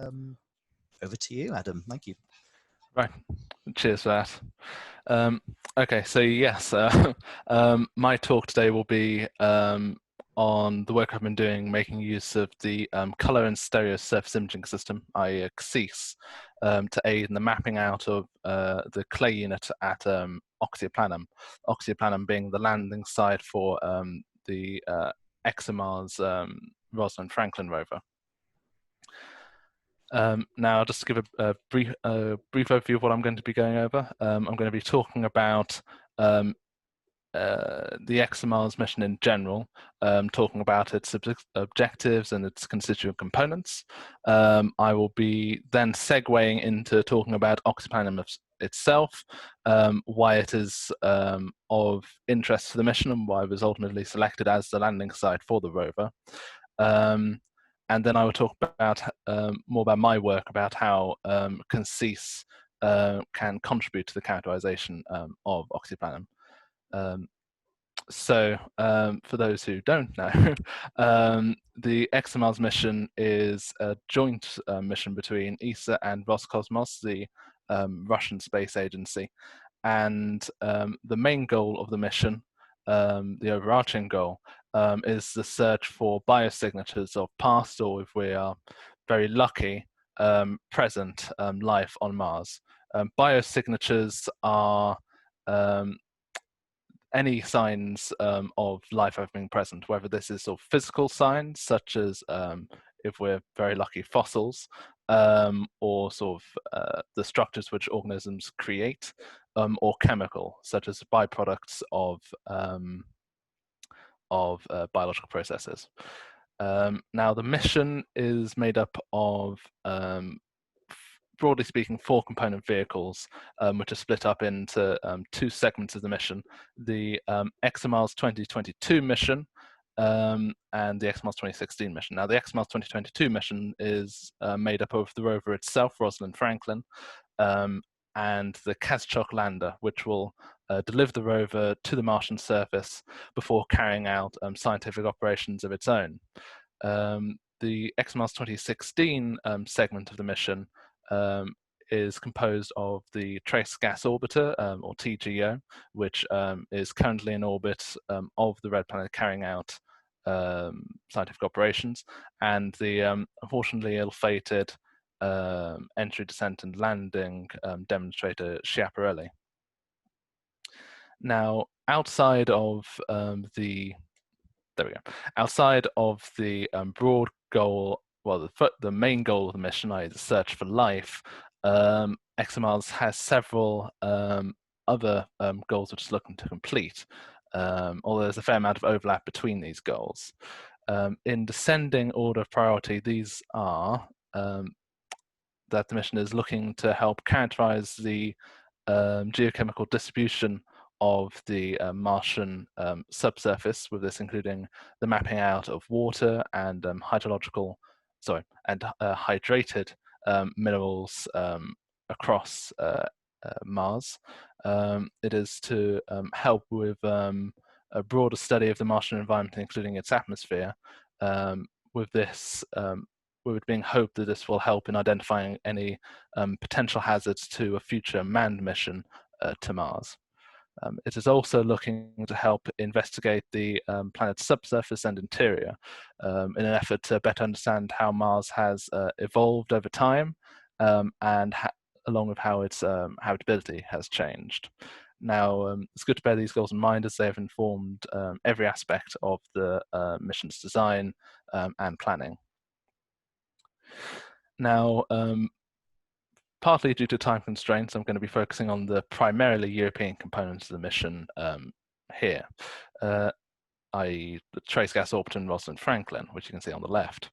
Over to you, Adam. Thank you. Right. Cheers for that. Okay, so yes, my talk today will be on the work I've been doing making use of the color and stereo surface imaging system, i.e. CaSSIS, to aid in the mapping out of the clay unit at Oxia Planum. Oxia Planum being the landing site for the ExoMars Rosalind Franklin rover. Now, just to give a brief overview of what I'm going to be going over, I'm going to be talking about the ExoMars mission in general, talking about its objectives and its constituent components. I will be then segueing into talking about Oxia Planum itself, why it is of interest to the mission and why it was ultimately selected as the landing site for the rover. And then I will talk about more about my work about how CaSSIS can contribute to the characterization of Oxia Planum. So for those who don't know, the ExoMars mission is a joint mission between ESA and Roscosmos, the Russian space agency. And the main goal of the mission, the overarching goal, is the search for biosignatures of past, or if we are very lucky, present life on Mars. Biosignatures are any signs of life having been present, whether this is sort of physical signs, such as if we're very lucky, fossils, or sort of the structures which organisms create, or chemical, such as byproducts of biological processes. Now, the mission is made up of broadly speaking, 4 component vehicles, which are split up into 2 segments of the mission: the ExoMars 2022 mission and the ExoMars 2016 mission. Now, the ExoMars 2022 mission is made up of the rover itself, Rosalind Franklin, and the CaSSIS lander, which will deliver the rover to the Martian surface before carrying out scientific operations of its own. The ExoMars 2016 segment of the mission is composed of the Trace Gas Orbiter, or TGO, which is currently in orbit of the Red Planet carrying out scientific operations, and the unfortunately ill-fated entry, descent, and landing demonstrator Sharpening. Now, outside of outside of the broad goal, well, the main goal of the mission, i.e. the search for life, ExoMars has several other goals which it's looking to complete, although there's a fair amount of overlap between these goals. In descending order of priority, these are that the mission is looking to help characterize the geochemical distribution of the Martian subsurface, with this including the mapping out of water and hydrated minerals across Mars. It is to help with a broader study of the Martian environment, including its atmosphere. With this, with it being hoped that this will help in identifying any potential hazards to a future manned mission to Mars. It is also looking to help investigate the planet's subsurface and interior in an effort to better understand how Mars has evolved over time, and along with how its habitability has changed. Now, it's good to bear these goals in mind, as they have informed every aspect of the mission's design and planning. Now, partly due to time constraints, I'm going to be focusing on the primarily European components of the mission here, i.e. the Trace Gas Orbiter and Rosalind Franklin, which you can see on the left.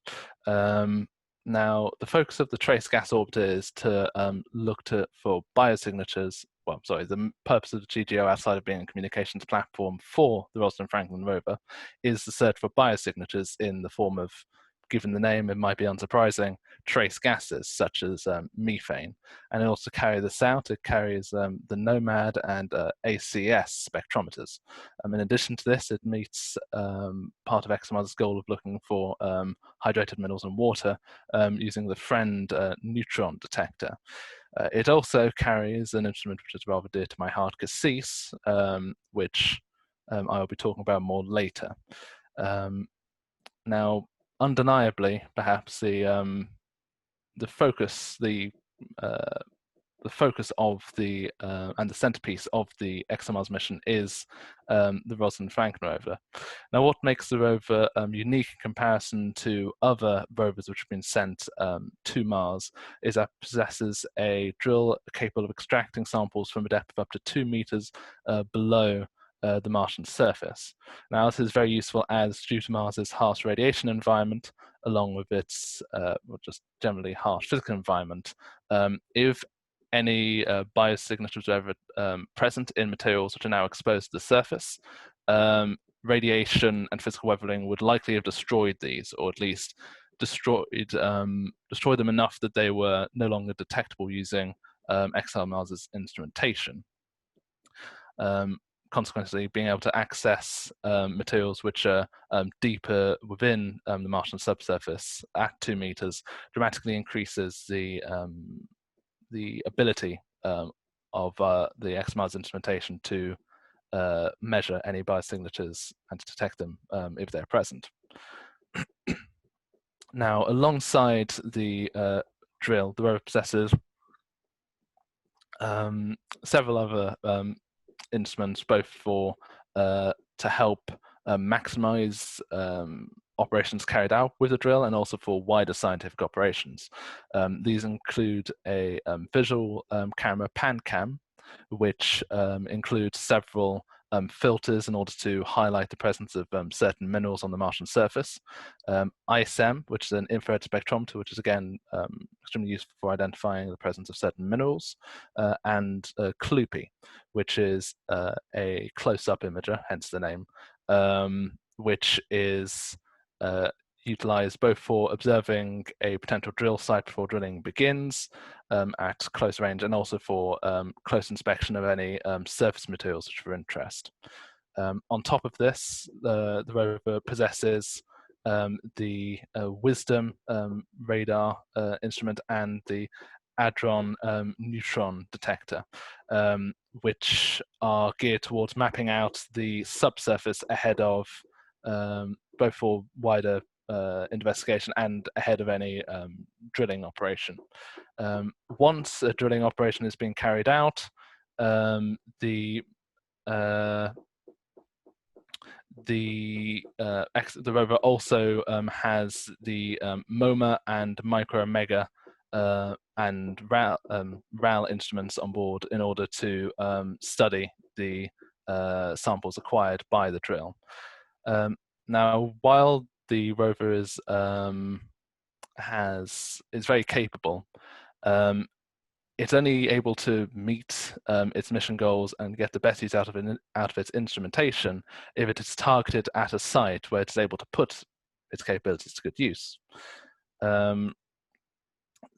Now, the focus of the Trace Gas Orbiter is to look for biosignatures. Well, sorry, the purpose of the TGO, outside of being a communications platform for the Rosalind Franklin rover, is the search for biosignatures in the form of given the name, it might be unsurprising, trace gases such as methane. And in order to carry this out, it carries the NOMAD and ACS spectrometers. In addition to this, it meets part of ExoMars's goal of looking for hydrated minerals and water using the FRIEND neutron detector. It also carries an instrument which is rather dear to my heart, CaSSIS, which I'll be talking about more later. Now, undeniably, perhaps the focus, the focus of the and the centerpiece of the ExoMars mission is the Rosalind Franklin rover. Now, what makes the rover unique in comparison to other rovers which have been sent to Mars is that it possesses a drill capable of extracting samples from a depth of up to 2 meters below the Martian surface. Now, this is very useful as due to Mars's harsh radiation environment, along with its just generally harsh physical environment, if any biosignatures are ever present in materials which are now exposed to the surface, radiation and physical weathering would likely have destroyed these, or at least destroyed them enough that they were no longer detectable using ExoMars's instrumentation. Consequently, being able to access materials which are deeper within the Martian subsurface at 2 meters dramatically increases the ability of the ExoMars instrumentation to measure any biosignatures and to detect them if they're present. Now, alongside the drill, the rover possesses several other instruments, both for to help maximize operations carried out with the drill and also for wider scientific operations. These include a visual camera, PanCam, which includes several filters in order to highlight the presence of certain minerals on the Martian surface. ISM, which is an infrared spectrometer, which is again extremely useful for identifying the presence of certain minerals, and CLUPI, which is a close-up imager, hence the name, which is utilized both for observing a potential drill site before drilling begins at close range, and also for close inspection of any surface materials which are of interest. On top of this, the rover possesses the Wisdom radar instrument and the Hadron neutron detector, which are geared towards mapping out the subsurface ahead of both for wider investigation and ahead of any drilling operation. Once a drilling operation is being carried out, the rover also has the MoMA and Micro and Mega and RAL instruments on board in order to study the samples acquired by the drill. Now, while the rover is very capable, it's only able to meet its mission goals and get the best use out of its instrumentation if it is targeted at a site where it's able to put its capabilities to good use.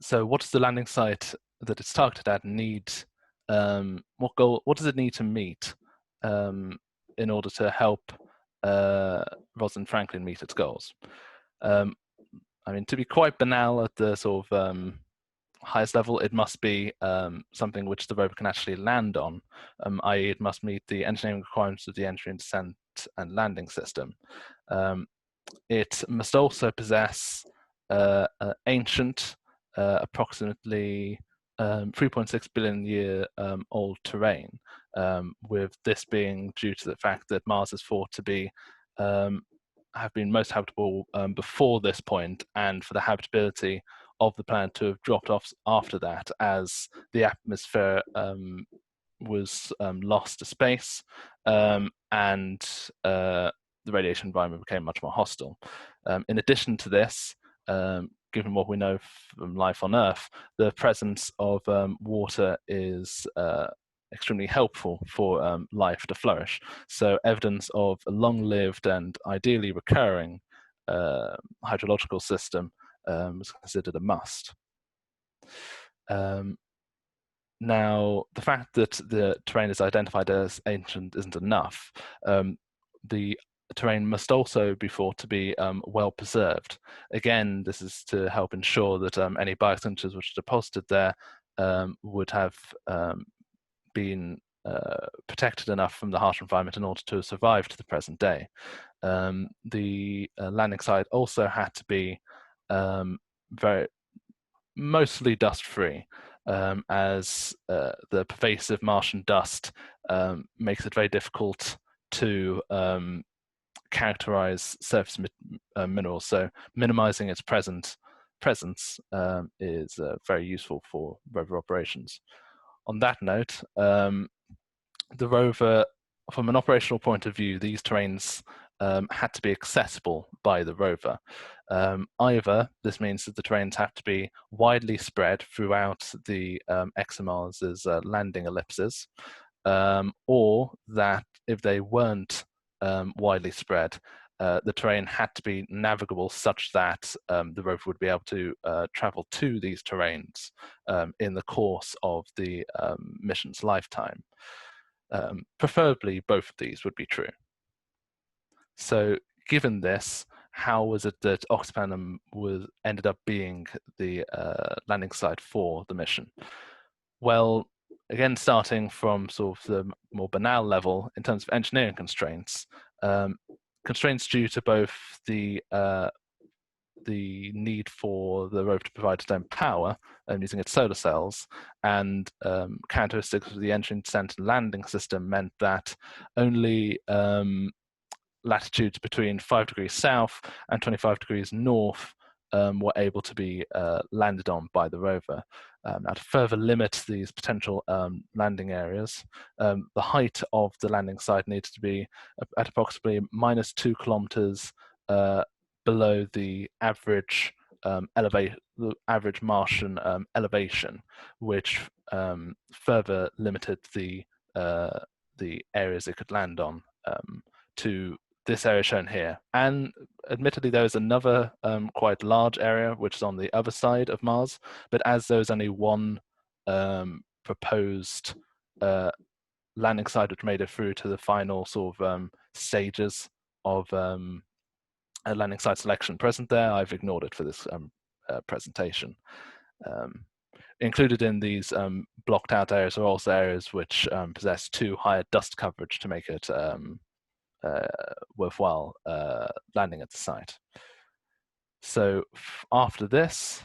So what does the landing site that it's targeted at need? What does it need to meet in order to help Rosalind Franklin meet its goals? I mean, to be quite banal at the sort of highest level, it must be something which the rover can actually land on, i.e. it must meet the engineering requirements of the entry and descent and landing system. It must also possess ancient, approximately 3.6 billion year old terrain, with this being due to the fact that Mars is thought to be have been most habitable before this point, and for the habitability of the planet to have dropped off after that, as the atmosphere was lost to space, and the radiation environment became much more hostile. In addition to this, given what we know from life on Earth, the presence of water is extremely helpful for life to flourish. So evidence of a long-lived and ideally recurring hydrological system was considered a must. Now, the fact that the terrain is identified as ancient isn't enough. The terrain must also be thought to be well preserved. Again, this is to help ensure that any biosignatures which are deposited there would have been protected enough from the harsh environment in order to survive to the present day. The landing site also had to be mostly dust-free, as the pervasive Martian dust makes it very difficult to characterize surface minerals. So minimizing its presence is very useful for rover operations. On that note, the rover, from an operational point of view, these terrains had to be accessible by the rover. Either this means that the terrains have to be widely spread throughout the ExoMars's landing ellipses, or that if they weren't widely spread, the terrain had to be navigable such that the rover would be able to travel to these terrains in the course of the mission's lifetime. Preferably both of these would be true. So given this, how was it that Oxia Planum ended up being the landing site for the mission? Well, again, starting from sort of the more banal level in terms of engineering constraints, constraints due to both the need for the rover to provide its own power using its solar cells, and characteristics of the entry, descent, and landing system meant that only latitudes between 5 degrees south and 25 degrees north were able to be landed on by the rover. Now, to further limit these potential landing areas, the height of the landing site needed to be at approximately -2 kilometers below the average the average Martian elevation, which further limited the areas it could land on to this area shown here. And admittedly, there is another quite large area which is on the other side of Mars, but as there is only one proposed landing site which made it through to the final sort of stages of landing site selection present there, I've ignored it for this presentation. Included in these blocked out areas are also areas which possess too high a dust coverage to make it worthwhile landing at the site. So after this,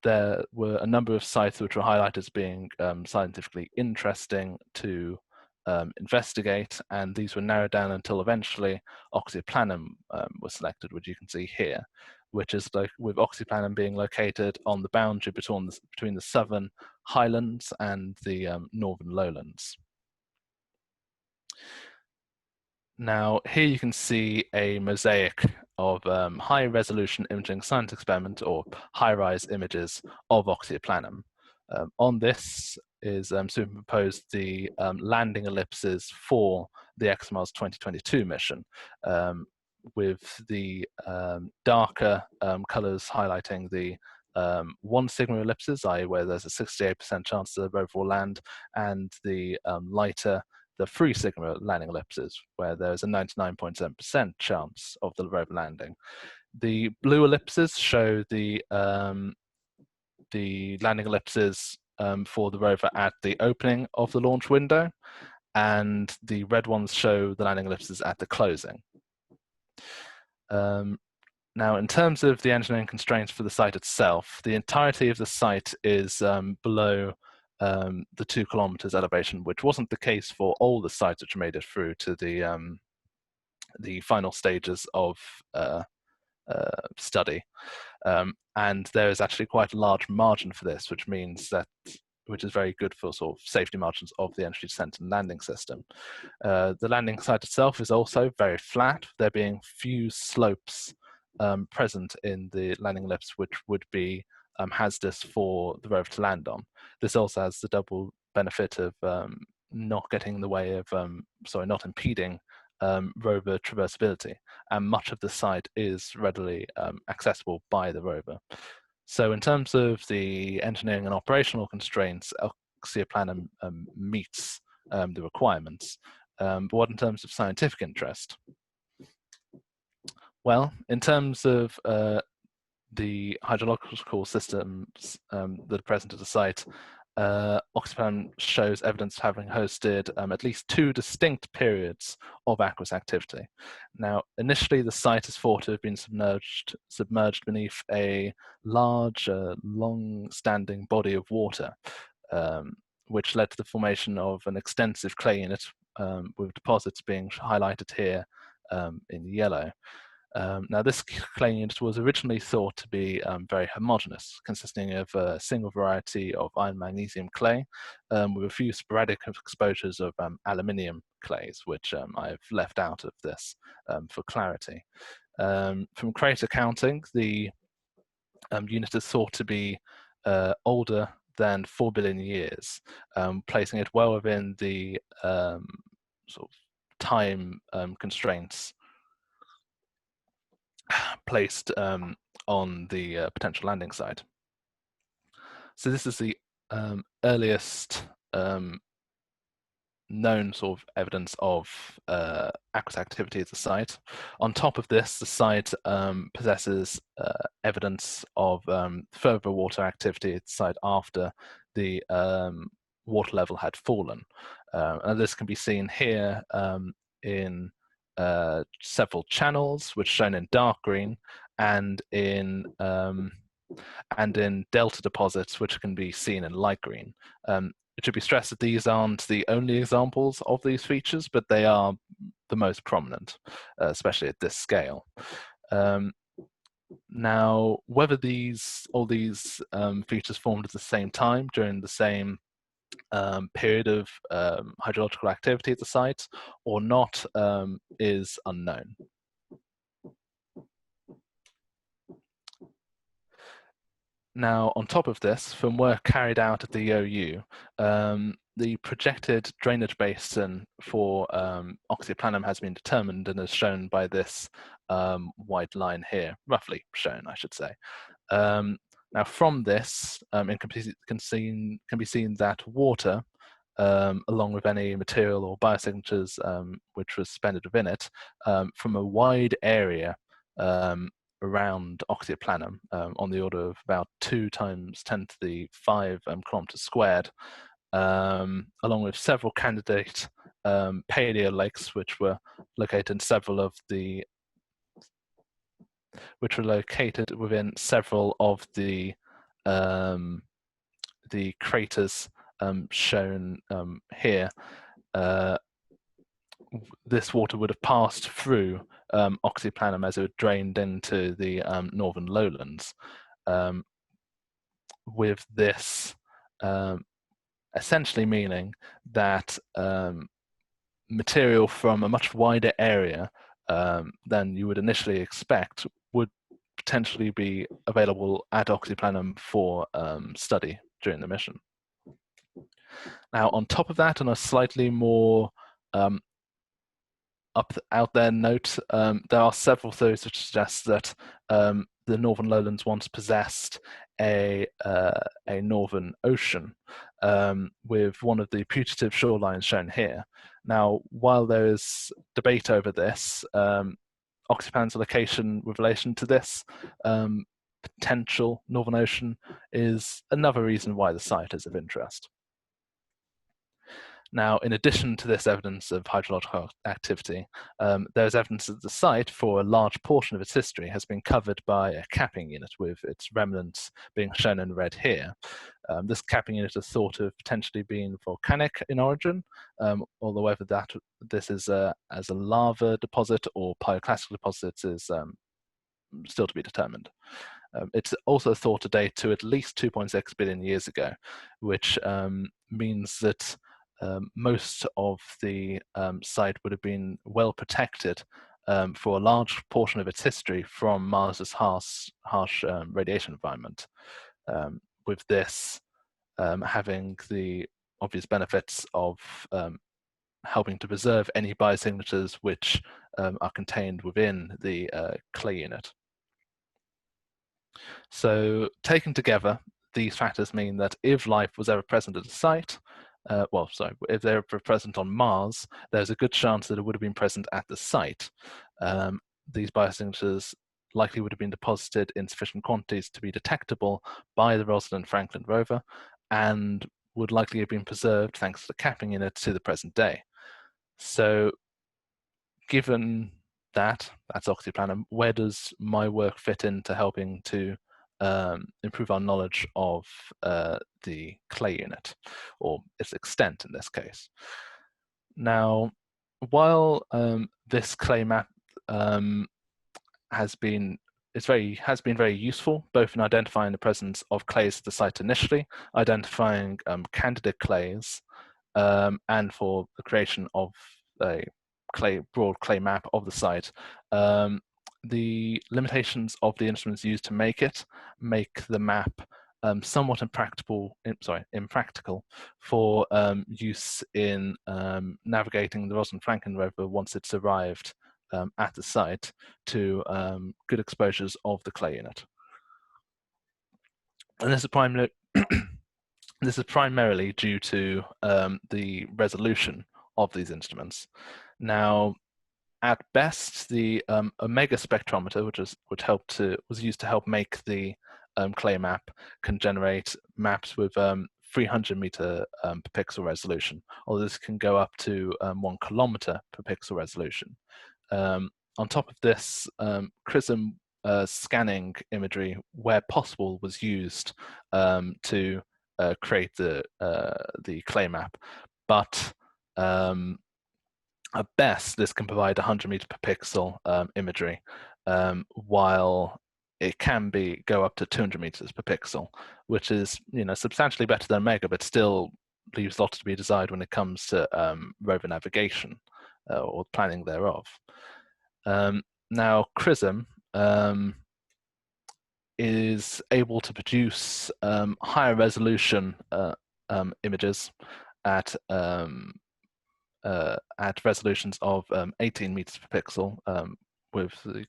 there were a number of sites which were highlighted as being scientifically interesting to investigate, and these were narrowed down until eventually Oxia Planum was selected, which you can see here, which is with Oxia Planum being located on the boundary between the southern highlands and the northern lowlands. Now, here you can see a mosaic of high-resolution imaging science experiment, or high-rise images of Oxia Planum. On this is superimposed the landing ellipses for the ExoMars 2022 mission, with the darker colors highlighting the 1 sigma ellipses, i.e. where there's a 68% chance the rover will land, and the lighter, the 3 sigma landing ellipses, where there's a 99.7% chance of the rover landing. The blue ellipses show the landing ellipses for the rover at the opening of the launch window, and the red ones show the landing ellipses at the closing. Now, in terms of the engineering constraints for the site itself, the entirety of the site is below the 2 kilometers elevation, which wasn't the case for all the sites which made it through to the final stages of study. And there is actually quite a large margin for this, which is very good for sort of safety margins of the entry, descent, and landing system. The landing site itself is also very flat, there being few slopes present in the landing ellipse, which would be hazardous for the rover to land on. This also has the double benefit of not getting in the way of, not impeding rover traversability, and much of the site is readily accessible by the rover. So in terms of the engineering and operational constraints, Oxia Planum meets the requirements. But what in terms of scientific interest? Well, in terms of the hydrological systems that are present at the site, Oxia Planum shows evidence of having hosted at least 2 distinct periods of aqueous activity. Now, initially, the site is thought to have been submerged beneath a large, long-standing body of water, which led to the formation of an extensive clay unit, with deposits being highlighted here in yellow. Now, this clay unit was originally thought to be very homogeneous, consisting of a single variety of iron magnesium clay, with a few sporadic exposures of aluminium clays, which I've left out of this for clarity. From crater counting, the unit is thought to be older than 4 billion years, placing it well within the sort of time constraints placed on the potential landing site. So this is the earliest known sort of evidence of aqueous activity at the site. On top of this, the site possesses evidence of further water activity at the site after the water level had fallen. And this can be seen here in several channels, which are shown in dark green, and in delta deposits, which can be seen in light green. It should be stressed that these aren't the only examples of these features, but they are the most prominent, especially at this scale. Now, whether all these features formed at the same time during the same period of hydrological activity at the site or not is unknown. Now, on top of this, from work carried out at the OU, the projected drainage basin for Oxia Planum has been determined and is shown by this white line here, roughly shown, I should say. Now, from this, it can be seen that water, along with any material or biosignatures which was suspended within it, from a wide area around Oxia Planum, on the order of about 2 times 10 to the 5 kilometers squared, along with several candidate paleo lakes, which were located in several of the within several of the craters shown here. This water would have passed through Oxia Planum as it drained into the northern lowlands, with this essentially meaning that material from a much wider area than you would initially expect would potentially be available at Oxia Planum for study during the mission. Now, on top of that, on a slightly more out there note, there are several theories which suggest that the northern lowlands once possessed a northern ocean, with one of the putative shorelines shown here. Now, while there is debate over this, Oxia Planum's location with relation to this potential northern ocean is another reason why the site is of interest. Now, in addition to this evidence of hydrological activity, there is evidence that the site, for a large portion of its history, has been covered by a capping unit, with its remnants being shown in red here. This capping unit is thought to have potentially been volcanic in origin, although whether this is as a lava deposit or pyroclastic deposit is still to be determined. It's also thought to date to at least 2.6 billion years ago, which means that most of the site would have been well protected for a large portion of its history from Mars's harsh radiation environment, with this having the obvious benefits of helping to preserve any biosignatures which are contained within the clay unit. So taken together, these factors mean that if life was ever present at a site, if they were present on Mars, there's a good chance that it would have been present at the site. These biosignatures likely would have been deposited in sufficient quantities to be detectable by the Rosalind Franklin rover, and would likely have been preserved thanks to the capping in it to the present day. So given that's Oxia Planum, where does my work fit into helping to improve our knowledge of the clay unit, or its extent in this case? Now, while this clay map has been very useful, both in identifying the presence of clays at the site initially, identifying candidate clays, and for the creation of a broad clay map of the site. The limitations of the instruments used to make it make the map somewhat impractical for use in navigating the Rosalind Franklin rover once it's arrived at the site to good exposures of the clay unit. And this is primarily due to the resolution of these instruments. Now, at best, the omega spectrometer, was used to help make the clay map, can generate maps with 300 meter per pixel resolution, or this can go up to 1 kilometer per pixel resolution. On top of this, CRISM scanning imagery, where possible, was used to create the clay map, but at best, this can provide 100 meter per pixel imagery, while it can go up to 200 meters per pixel, which is substantially better than Omega, but still leaves lots to be desired when it comes to rover navigation or planning thereof. Now, CRISM is able to produce higher resolution images at resolutions of 18 meters per pixel, with the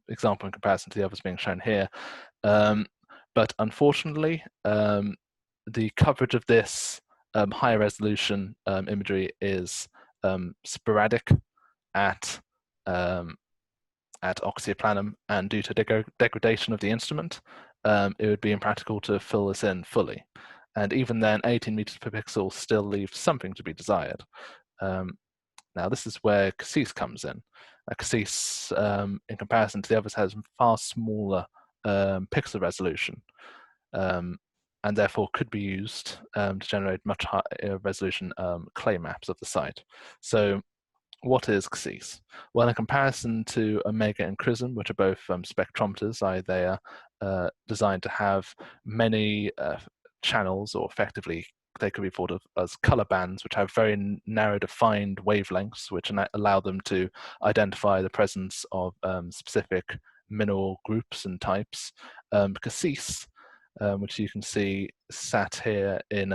example in comparison to the others being shown here. But unfortunately, the coverage of this higher resolution imagery is sporadic at Oxia Planum, and due to degradation of the instrument, it would be impractical to fill this in fully. And even then, 18 meters per pixel still leaves something to be desired. Now, this is where CaSSIS comes in. CaSSIS, in comparison to the others, has far smaller pixel resolution, and therefore could be used to generate much higher resolution clay maps of the site. So, what is CaSSIS? Well, in comparison to Omega and CRISM, which are both spectrometers, they are designed to have many channels, or effectively they could be thought of as color bands, which have very narrow defined wavelengths, which allow them to identify the presence of specific mineral groups and types. CaSSIS, which you can see sat here in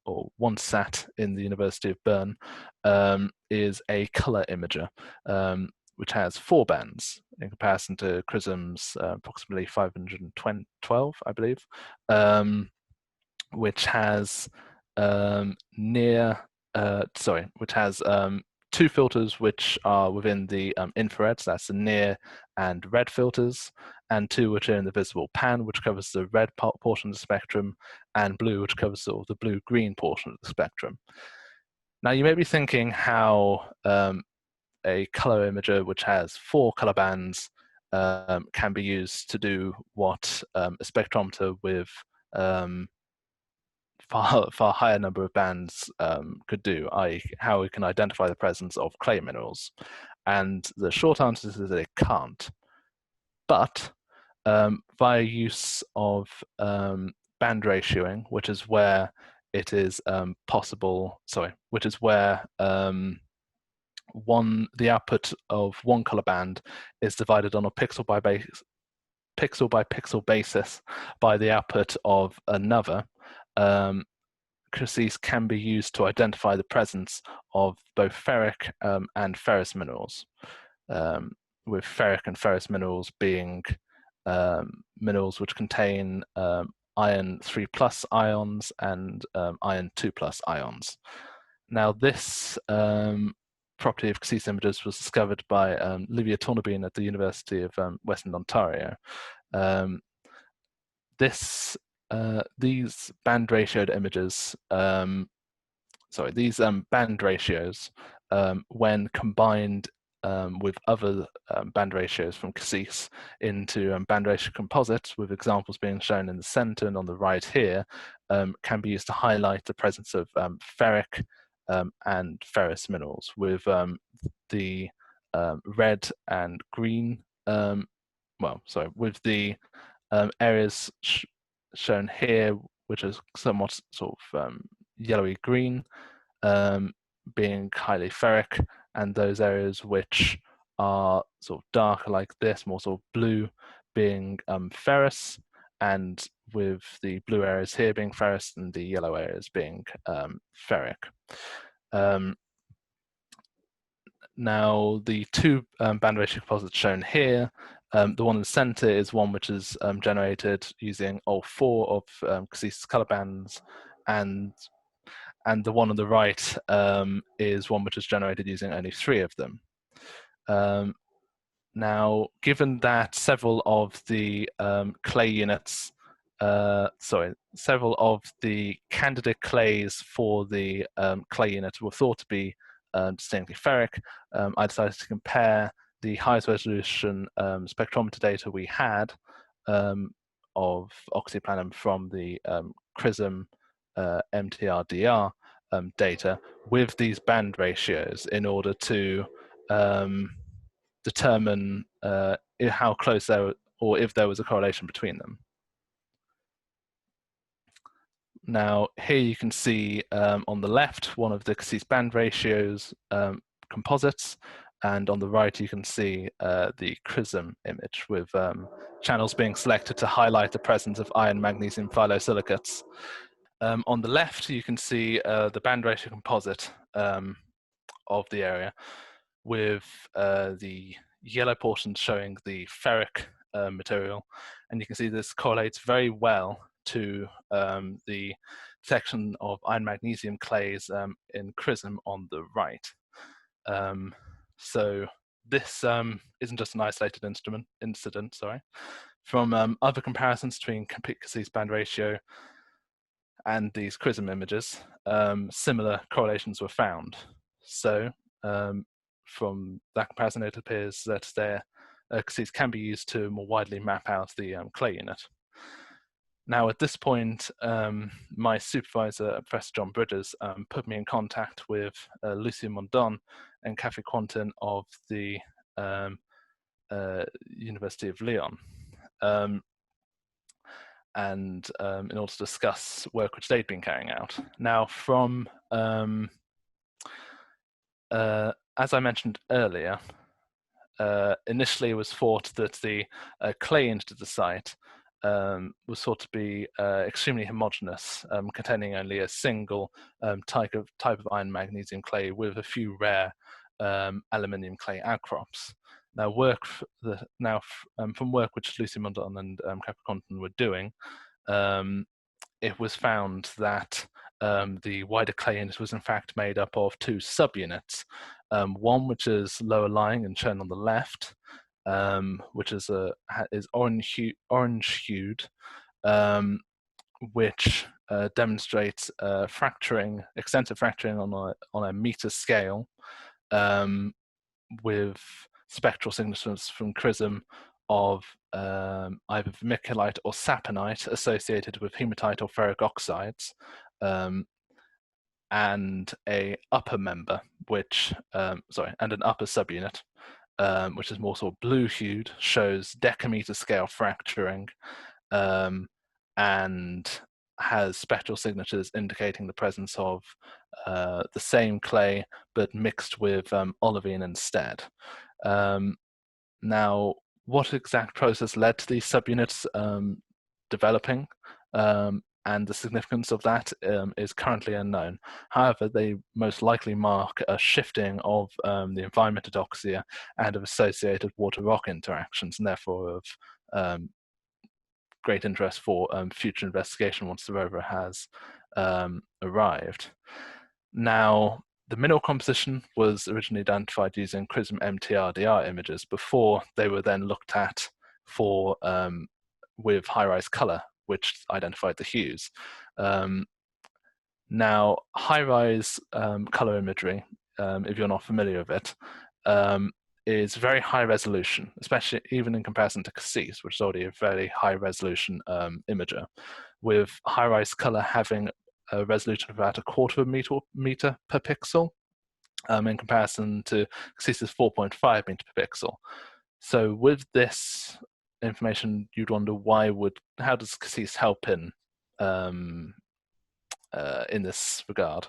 or once sat in the University of Bern, is a color imager, which has 4 bands in comparison to CRISM's approximately 512, I believe, which has which has 2 filters which are within the infrared, so that's the near and red filters, and 2 which are in the visible pan, which covers the red portion of the spectrum, and blue, which covers the blue-green portion of the spectrum. Now, you may be thinking how a color imager which has 4 color bands can be used to do what a spectrometer with far higher number of bands could do, i.e. how we can identify the presence of clay minerals. And the short answer is that it can't. But via use of band ratioing, which is where it is which is where the output of one color band is divided on a pixel by pixel basis by the output of another, CaSSIS can be used to identify the presence of both ferric and ferrous minerals, with ferric and ferrous minerals being minerals which contain iron 3+ ions and iron 2+ ions. Now this property of CaSSIS images was discovered by Livia Tornabene at the University of Western Ontario. These band ratioed images, these band ratios, when combined with other band ratios from CaSSIS into band ratio composites, with examples being shown in the center and on the right here, can be used to highlight the presence of ferric and ferrous minerals, with the red and green, with the areas shown here, which is somewhat sort of yellowy green, being highly ferric, and those areas which are sort of darker like this, more sort of blue, being ferrous, and with the blue areas here being ferrous and the yellow areas being ferric. Now, the two band ratio composites shown here, the one in the center is one which is generated using all 4 of CaSSIS color bands, and the one on the right is one which is generated using only 3 of them. Now, given that several of the clay units, several of the candidate clays for the clay unit were thought to be distinctly ferric, I decided to compare the highest resolution spectrometer data we had of Oxia Planum from the CRISM MTRDR data with these band ratios in order to determine how close they were, or if there was a correlation between them. Now, here you can see on the left one of the CaSSIS band ratios composites, and on the right you can see the CRISM image with channels being selected to highlight the presence of iron magnesium phyllosilicates. On the left you can see the band ratio composite of the area, with the yellow portion showing the ferric material, and you can see this correlates very well to the section of iron magnesium clays in CRISM on the right. So this isn't just an isolated incident. From other comparisons between CaSSIS band ratio and these CRISM images, similar correlations were found. So from that comparison, it appears that CaSSIS can be used to more widely map out the clay unit. Now, at this point, my supervisor, Professor John Bridges, put me in contact with Lucien Mondon and Cathy Quantin of the University of Lyon, and in order to discuss work which they'd been carrying out. Now, from as I mentioned earlier, initially it was thought that the clay into the site was thought to be extremely homogeneous, containing only a single type of iron magnesium clay with a few rare aluminium clay outcrops. Now, from work which Lucy Mondon and Capricorn were doing, it was found that the wider clay unit was in fact made up of 2 subunits. One which is lower lying and shown on the left, which is orange hued, which demonstrates extensive fracturing on a meter scale, with spectral signatures from CRISM of either vermiculite or saponite associated with hematite or ferric oxides, and a upper member, and an upper subunit, which is more sort of blue hued, shows decameter scale fracturing, and has spectral signatures indicating the presence of the same clay but mixed with olivine instead. Now, what exact process led to these subunits developing and the significance of that is currently unknown. However, they most likely mark a shifting of the environment at Oxia and of associated water-rock interactions, and therefore of great interest for future investigation once the rover has arrived. Now, the mineral composition was originally identified using CRISM MTRDR images before they were then looked at for with high-rise color, which identified the hues. Now, high-rise color imagery, if you're not familiar with it, is very high resolution, especially even in comparison to CaSSIS, which is already a very high resolution imager, with high-rise color having a resolution of about 1/4 meter per pixel, in comparison to CaSSIS 4.5 meter per pixel. So with this information, you'd wonder how does CaSSIS help in this regard?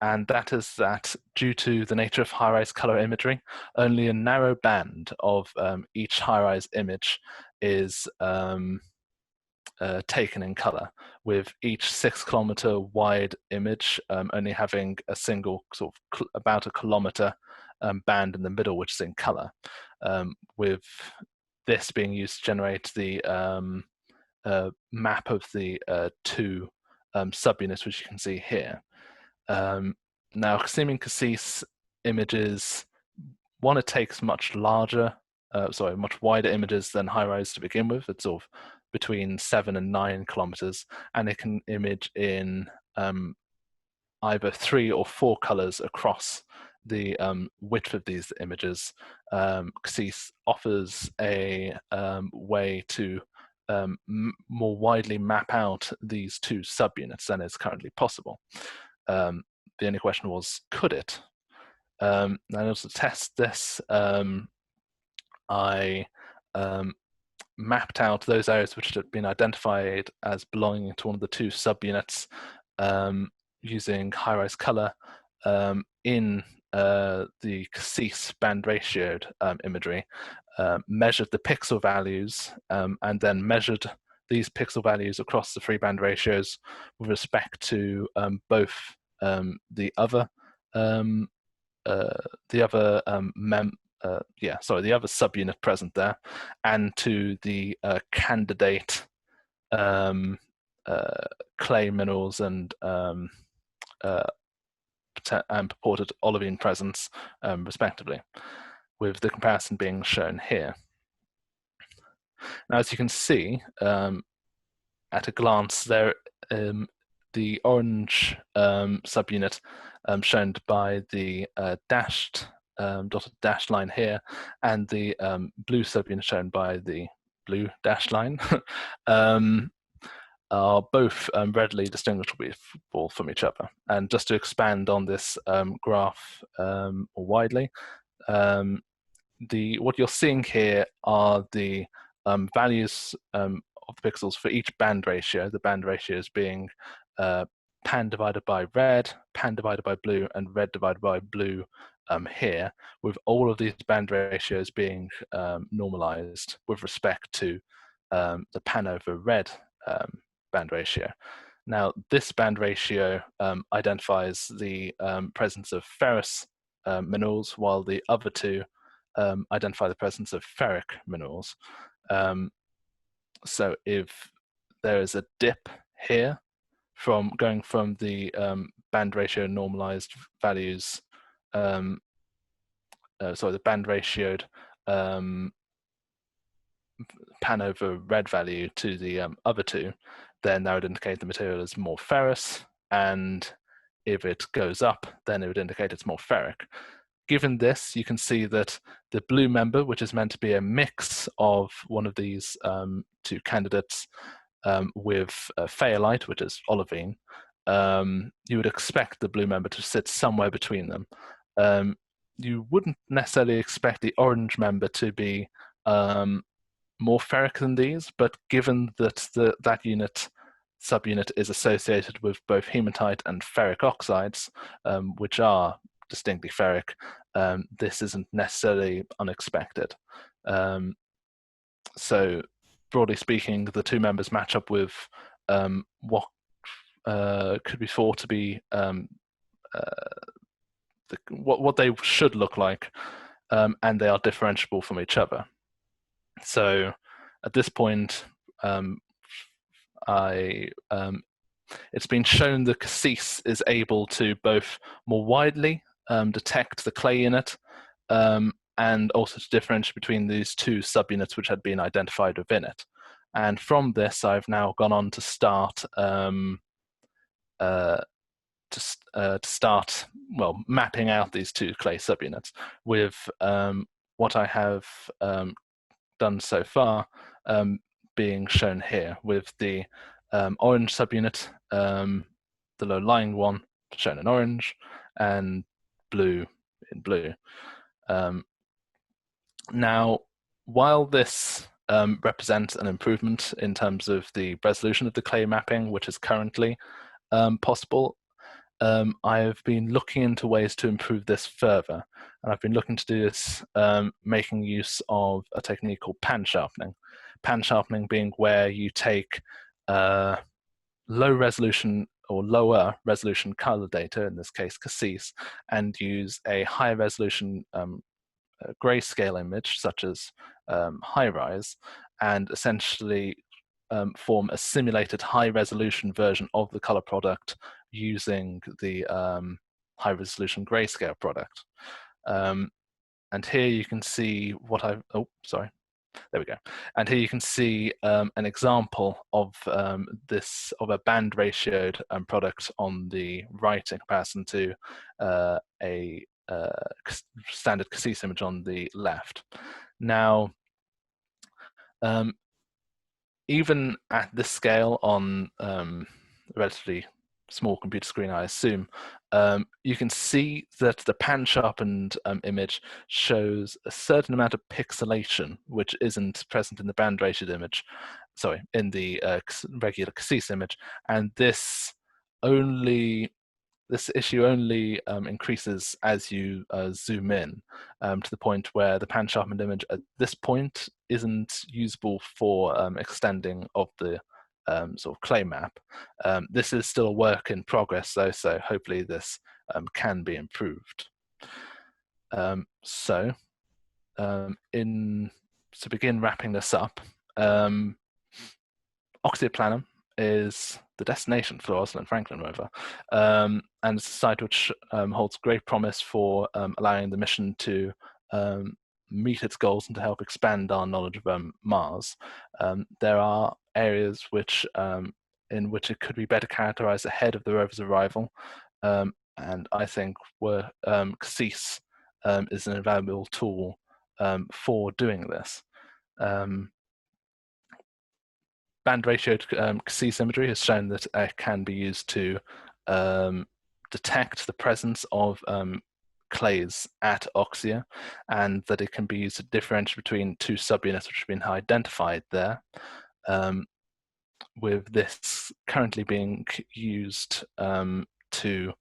And that is that due to the nature of high-rise color imagery, only a narrow band of each high-rise image is taken in color, with each 6 kilometer wide image only having a single sort of about a kilometer band in the middle, which is in color, with this being used to generate the map of the two subunits, which you can see here. Now, seeming CaSSIS images, one, it takes much much wider images than high-rise to begin with. It's sort of between 7 and 9 kilometers, and it can image in either 3 or 4 colors across the width of these images. CaSSIS offers a way to more widely map out these two subunits than is currently possible. The only question was, could it? And also to test this, I mapped out those areas which had been identified as belonging to one of the two subunits using high-rise color in the CaSSIS band ratioed imagery, measured the pixel values, and then measured these pixel values across the 3 band ratios with respect to both the other subunit present there, and to the candidate clay minerals and purported olivine presence, respectively, with the comparison being shown here. Now, as you can see, at a glance, there the orange subunit shown by the dotted dashed line here, and the blue subunit shown by the blue dashed line are both readily distinguishable from each other. And just to expand on this graph more widely, what you're seeing here are the values of the pixels for each band ratio, the band ratios being pan divided by red, pan divided by blue, and red divided by blue here, with all of these band ratios being normalized with respect to the pan over red band ratio. Now, this band ratio identifies the presence of ferrous minerals, while the other two identify the presence of ferric minerals. So if there is a dip here from going from the band ratio normalized values, the band ratioed pan over red value to the other two, then that would indicate the material is more ferrous, and if it goes up, then it would indicate it's more ferric. Given this, you can see that the blue member, which is meant to be a mix of one of these two candidates with phaolite, which is olivine, you would expect the blue member to sit somewhere between them. You wouldn't necessarily expect the orange member to be more ferric than these, but given that that subunit is associated with both hematite and ferric oxides, which are distinctly ferric, this isn't necessarily unexpected. So broadly speaking, the two members match up with what could be thought to be what they should look like, and they are differentiable from each other. So at this point, it's been shown that CaSSIS is able to both more widely detect the clay in it, and also to differentiate between these two subunits which had been identified within it. And from this, I've now gone on to start mapping out these two clay subunits with what I have done so far being shown here, with the orange subunit, the low-lying one shown in orange, and blue in blue. Now, while this represents an improvement in terms of the resolution of the clay mapping, which is currently possible, I've been looking into ways to improve this further, and I've been looking to do this making use of a technique called pan sharpening. Pan sharpening being where you take low resolution or lower resolution color data, in this case CaSSIS, and use a high resolution grayscale image, such as HiRISE, and essentially form a simulated high resolution version of the color product using the high resolution grayscale product. And here you can see what I've, there we go. And here you can see an example of this, of a band ratioed product on the right in comparison to a standard CaSSIS image on the left. Now, even at this scale on a relatively small computer screen, I assume, you can see that the pan sharpened image shows a certain amount of pixelation, which isn't present in the band ratioed image, sorry, in the regular CaSSIS image, and this issue only increases as you zoom in, to the point where the pan sharpened image at this point isn't usable for extending of the sort of clay map. This is still a work in progress though, so hopefully this can be improved. To begin wrapping this up, Oxia Planum is the destination for the Rosalind Franklin rover, and it's a site which holds great promise for allowing the mission to meet its goals and to help expand our knowledge of Mars. There are areas which in which it could be better characterized ahead of the rover's arrival, and I think CaSSIS is an invaluable tool for doing this. Band ratioed CaSSIS imagery has shown that it can be used to detect the presence of clays at Oxia, and that it can be used to differentiate between two subunits which have been identified there, with this currently being used to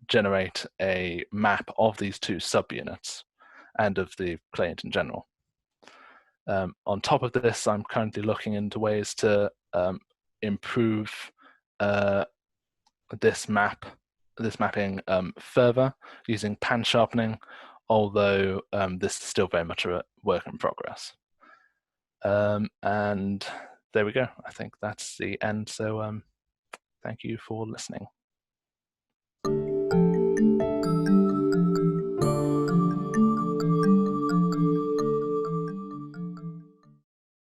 generate a map of these two subunits and of the clay in general. On top of this, I'm currently looking into ways to improve this mapping further using pan sharpening, although this is still very much a work in progress. And there we go. I think that's the end. So thank you for listening.